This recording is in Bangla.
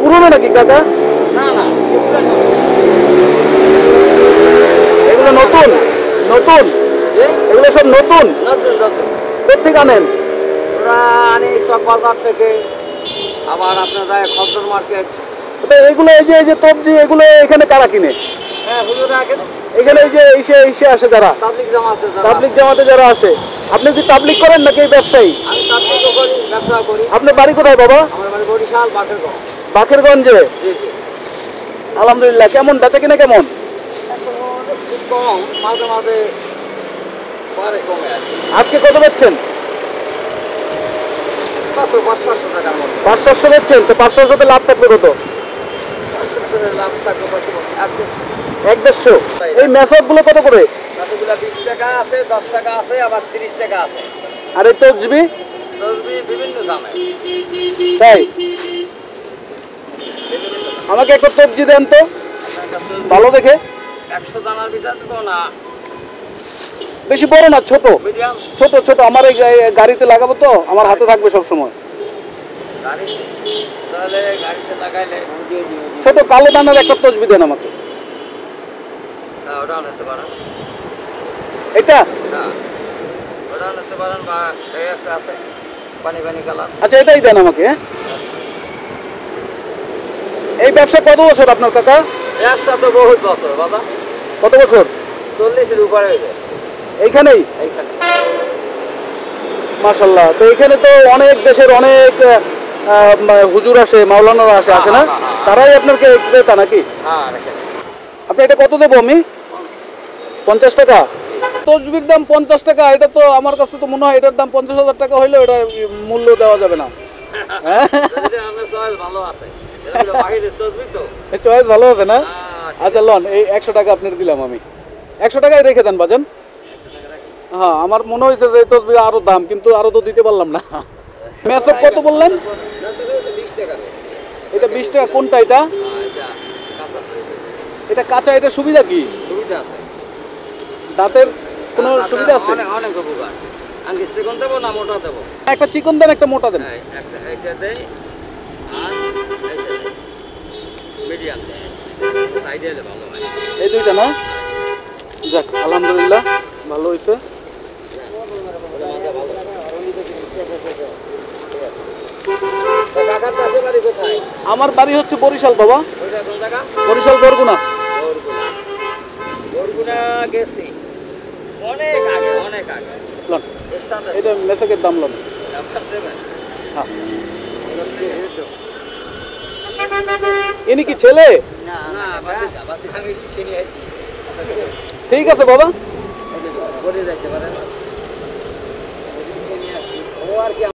পুরনো নাকি কাকা? না না, এগুলো নতুন নতুন, এগুলো সব নতুন। নতুন নতুন। কোথেকে আনেন? ওরা আনি সব বাজার থেকে, আবার আপনার যায় খদ্দর মার্কেট। এগুলো এই যে তবজি, এগুলো এখানে কারা কিনে? হ্যাঁ, হুজুর আগে এখানে এই যে এসে আসে যারা তাবলিগ জামাতে, তাবলিগ জামাতে যারা আসে। আপনি কি তাবলিগ করেন নাকি এই ব্যবসায়ী? আমি তাবলিগও করি, ব্যবসা করি। আপনার বাড়ি কোথায় বাবা? আমার বাড়ি বরিশাল বাকেরগঞ্জ। বাকেরগঞ্জে। জি জি। আলহামদুলিল্লাহ। কেমন বেচা কিনা কেমন? এখন খুব কম, মাঝে মাঝে পরে কমে আর কি। আজকে কত বেচছেন? কত 500 টাকার মতো। 500 বেচছেন, তো 500 লাভ থাকবে কত? 500 লাভ থাকবে কত? 1-150। এই মেসক গুলো কত করে? কতগুলো 20 টাকা আছে, 10 টাকা আছে, আবার 30 টাকা আছে। আর এই তসবি? তসবি বিভিন্ন দামে। তাই? আমাকে একটা তসবি দেন তো ভালো দেখে। 100 দানার ভিতরে তো না, বেশি বড় না, ছোট মিডিয়াম। ছোট ছোট। আমার এই গাড়িতে লাগাবো তো, আমার হাতে থাকবে সব সময়। তাহলে গাড়িতে লাগাইলে ছোট কালো দানার একটা তসবি দেন আমাকে। ওটা আনতে পারেন। এটা? ওটা আনতে পারেন, বা এই একটা আছে পানি পানি কালার। আচ্ছা, এটাই দেন আমাকে। এই ব্যবসা কত বছর আপনার কাকা? ব্যবসা তো বহুত বছর বাবা। কত বছর? 40-এর উপরে হয়ে এইখানেই? এইখানে। মাশাআল্লাহ। তো এখানে তো অনেক দেশের অনেক হুজুর আসে, মাওলানারা আসে, আছে না? তারাই আপনার ক্রেতা নাকি? হ্যাঁ। আপনি এটা কত দেবো আমি? 50 টাকা? তসবির দাম 50 টাকা? এটা তো আমার কাছে তো মনে হয় এটার দাম 50,000 টাকা হইলেও এটার মূল্য দেওয়া যাবে না। হ্যাঁ, ভালো আছে, বাহিরের তসবি তো। চয়েস ভালো আছে না? আচ্ছা লন, এই 100 টাকা আপনার দিলাম আমি। 100 টাকায় রেখে দেন বাজান। হ্যাঁ, আমার মনে হয়েছে যে তসবির আরো দাম, কিন্তু আরো তো দিতে পারলাম না। মেসক কত বললেন? 20 টাকা। এটা 20 টাকা। কোনটা এটা? এটা কাঁচা। এটা সুবিধা কি? সুবিধা আছে, দাঁতের কোনো সুবিধা আছে? অনেক উপকার। আমি চিকন দেবো না মোটা দেবো? একটা চিকন দেন, একটা মোটা দেন। এইটা দেই, আর এইটা দেই মিডিয়াম দেই। আইডিয়ালে ভালো হয়। এই দুইটা না? যাক, আলহামদুলিল্লাহ, ভালো হয়েছে। আমার বাড়ি হচ্ছে বরিশাল বাবা। বরিশাল বরগুনা। বরগুনা গেছি অনেক আগে, অনেক আগে। এটা মেসকের দাম লন। হ্যাঁ। ইনি কি ছেলে? ঠিক আছে বাবা। যাইতে পারেন।